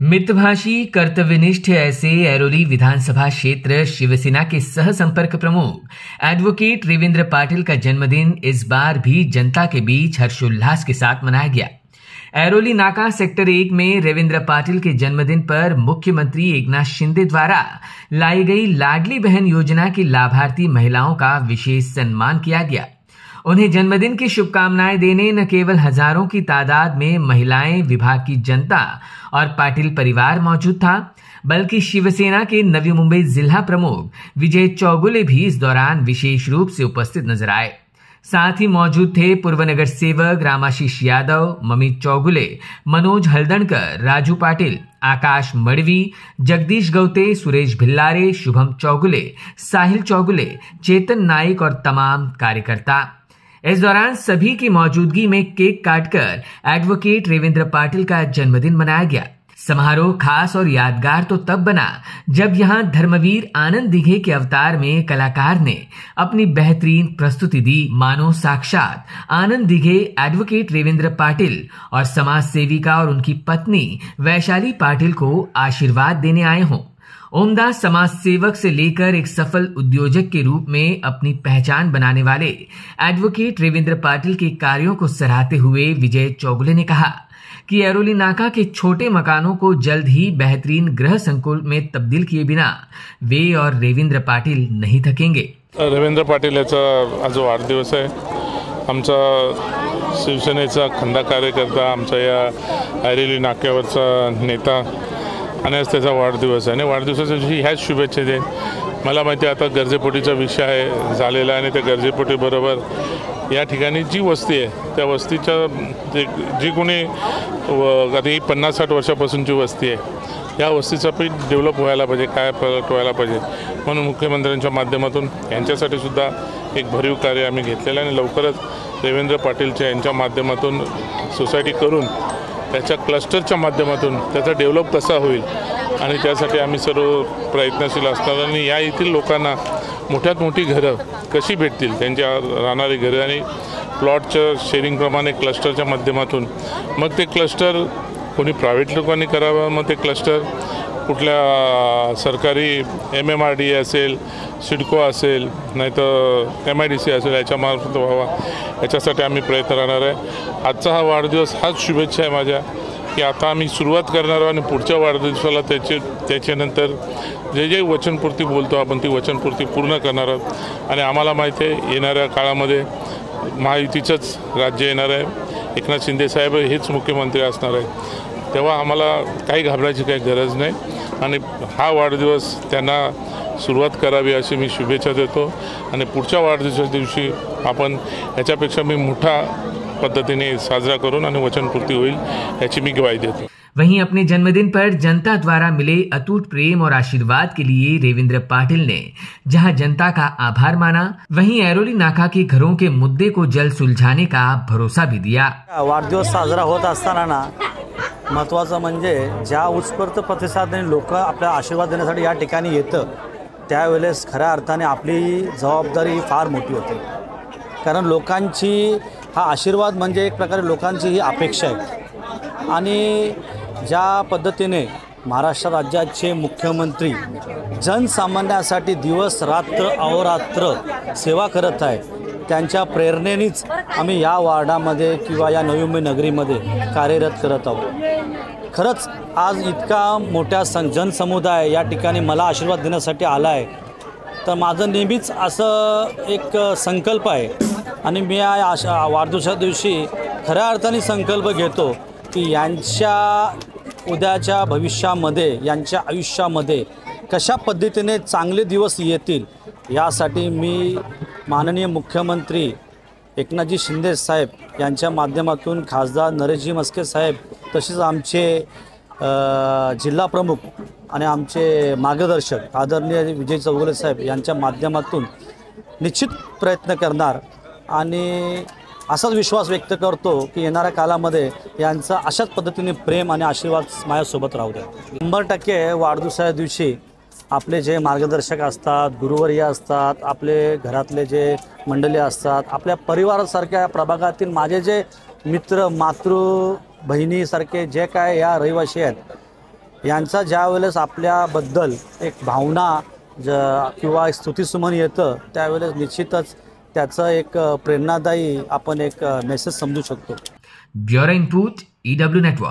मितभाषी कर्तव्यनिष्ठ ऐसे ऐरोली विधानसभा क्षेत्र शिवसेना के सह संपर्क प्रमुख एडवोकेट रेवेंद्र पाटिल का जन्मदिन इस बार भी जनता के बीच हर्षोल्लास के साथ मनाया गया। ऐरोली नाका सेक्टर 1 में रेवेंद्र पाटिल के जन्मदिन पर मुख्यमंत्री एकनाथ शिंदे द्वारा लाई गई लाडली बहन योजना की लाभार्थी महिलाओं का विशेष सम्मान किया गया। उन्हें जन्मदिन की शुभकामनाएं देने न केवल हजारों की तादाद में महिलाएं, विभाग की जनता और पाटिल परिवार मौजूद था, बल्कि शिवसेना के नवी मुंबई जिला प्रमुख विजय चौगुले भी इस दौरान विशेष रूप से उपस्थित नजर आए। साथ ही मौजूद थे पूर्व नगर सेवक रामाशीष यादव, ममित चौगुले, मनोज हल्दणकर, राजू पाटिल, आकाश मड़वी, जगदीश गौते, सुरेश भिल्लारे, शुभम चौगुले, साहिल चौगुले, चेतन नाइक और तमाम कार्यकर्ता। इस दौरान सभी की मौजूदगी में केक काटकर एडवोकेट रेवेंद्र पाटिल का जन्मदिन मनाया गया। समारोह खास और यादगार तो तब बना जब यहां धर्मवीर आनंद दिघे के अवतार में कलाकार ने अपनी बेहतरीन प्रस्तुति दी। मानो साक्षात आनंद दिघे एडवोकेट रेवेंद्र पाटिल और समाज सेविका और उनकी पत्नी वैशाली पाटिल को आशीर्वाद देने आए हों। उम्दा समाज सेवक से लेकर एक सफल उद्योजक के रूप में अपनी पहचान बनाने वाले एडवोकेट रेवेंद्र पाटिल के कार्यों को सराहते हुए विजय चौगुले ने कहा कि ऐरोली नाका के छोटे मकानों को जल्द ही बेहतरीन गृह संकुल में तब्दील किए बिना वे और रेवेंद्र पाटिल नहीं थकेंगे। रेवेंद्र पाटिल याचा आज वाढदिवस आहे। आमचा शिवसेनेचा खंदा कार्यकर्ता, आमचा या ऐरोली नाक्यावरचा नेता आणि आज त्याचा वाढदिवस आहे आणि वाढदिवसाच्या दिवशी ह्याच शुभेच्छा देईन। मला माहिती आहे आता गरजेपोटीचा विषय आहे झालेला आणि त्या गरजेपोटी बरोबर या ठिकाणी जी वस्ती आहे त्या वस्तीच्या जी कोणी आता ही 50-60 वर्षापासूनची वस्ती आहे या वस्तीचा पण डेव्हलप व्हायला पाहिजे, काय व्हायला पाहिजे म्हणून मुख्यमंत्र्यांच्या माध्यमातून यांच्यासाठी सुद्धा एक भरीव कार्य आम्ही घेतलेलं आणि लवकरच रेवेंद्र पाटीलच्या यांच्या माध्यमातून सोसायटी करून त्याच्या क्लस्टरच्या माध्यमातून त्याचा डेव्हलप कसा होईल आणि त्यासाठी आम्ही सर्व प्रयत्नशील असणार आणि या येथील लोकांना मोठ्यात मोठी घरं कशी भेटतील, त्यांच्या राहणारी घरं आणि प्लॉटच्या शेअरिंगप्रमाणे क्लस्टरच्या माध्यमातून मग ते क्लस्टर कोणी प्रायव्हेट लोकांनी करावं, मग ते क्लस्टर कुठल्या सरकारी MMRDA असेल, सिडको असेल, नाहीतर MIDC असेल याच्यामार्फत व्हावा याच्यासाठी आम्ही प्रयत्न राहणार आहे। आजचा हा वाढदिवस हाच शुभेच्छा आहे माझ्या की आता आम्ही सुरुवात करणार आहोत आणि पुढच्या वाढदिवसाला त्याच्यानंतर जे वचनपूर्ती बोलतो आपण ती वचनपूर्ती पूर्ण करणार आहोत आणि आम्हाला माहिती आहे येणाऱ्या काळामध्ये महायुतीचंच राज्य येणार आहे, एकनाथ शिंदे साहेब हेच मुख्यमंत्री असणार आहे, तेव्हा आम्हाला काही घाबरायची काही गरज नाही आणि हा वाढदिवस त्यांना सुरुवात करावी अशी मी शुभेच्छा देतो आणि पुढच्या वाढदिवसाच्या दिवशी आपण याच्यापेक्षा मी मोठा पद्धतीने साजरा करून आणि वचनपूर्ती होईल याची मी ग्वाही देतो। वहीं अपने जन्मदिन पर जनता द्वारा मिले अटूट प्रेम और आशीर्वाद के लिए रेवेंद्र पाटिल ने जहां जनता का आभार माना, वहीं ऐरोली नाका के घरों के मुद्दे को जल्द सुलझाने का भरोसा भी दिया। वाढदिवस साजरा होत असताना ना महत्त्वाचं म्हणजे ज्या उत्स्फूर्त प्रतिसादाने लोक आपल्या आशीर्वाद देण्यासाठी या ठिकाणी येतं त्यावेळेस खऱ्या अर्थाने आपली जबाबदारी फार मोठी होते, कारण लोकांची हा आशीर्वाद म्हणजे एक प्रकारे लोकांची ही अपेक्षा आहे आणि ज्या पद्धतीने महाराष्ट्र राज्याचे मुख्यमंत्री जनसामान्यासाठी दिवस रात्र अहोरात्र सेवा करत आहे, त्यांच्या प्रेरणेनेच आम्ही या वार्डामध्ये किंवा या नवी मुंबई नगरीमध्ये कार्यरत करत आहोत। खरंच आज इतका मोठा जनसमुदाय या ठिकाणी मला आशीर्वाद देण्यासाठी आला आहे तर माझं नेहमीच असं एक संकल्प आहे आणि मी या वाढदिवसाच्या दिवशी खऱ्या अर्थाने संकल्प घेतो की यांच्या उद्याच्या भविष्यामध्ये यांच्या आयुष्यामध्ये कशा पद्धतीने चांगले दिवस येतील यासाठी मी माननीय मुख्यमंत्री एकनाथजी शिंदे साहेब यांच्या माध्यमातून खासदार नरेशजी म्हस्के साहेब तसेच आमचे जिल्हा प्रमुख आणि आमचे मार्गदर्शक आदरणीय विजय चौगुले साहेब यांच्या माध्यमातून निश्चित प्रयत्न करणार आणि असाच विश्वास व्यक्त करतो की येणाऱ्या काळामध्ये यांचा अशाच पद्धतीने प्रेम आणि आशीर्वाद माझ्यासोबत राहू द्या। 100% वाढदिवसाच्या दिवशी आपले जे मार्गदर्शक असतात, गुरुवर्य असतात, आपले घरातले जे मंडळी असतात, आपल्या परिवारासारख्या प्रभागातील माझे जे मित्र, मातृ, बहिणीसारखे जे काय या रहिवासी आहेत यांचा ज्या वेळेस आपल्याबद्दल एक भावना किंवा एक स्तुतिसुमन येतं त्यावेळेस निश्चितच त्याचं एक प्रेरणादायी आपण एक मेसेज समजू शकतो. Bureau input EW network.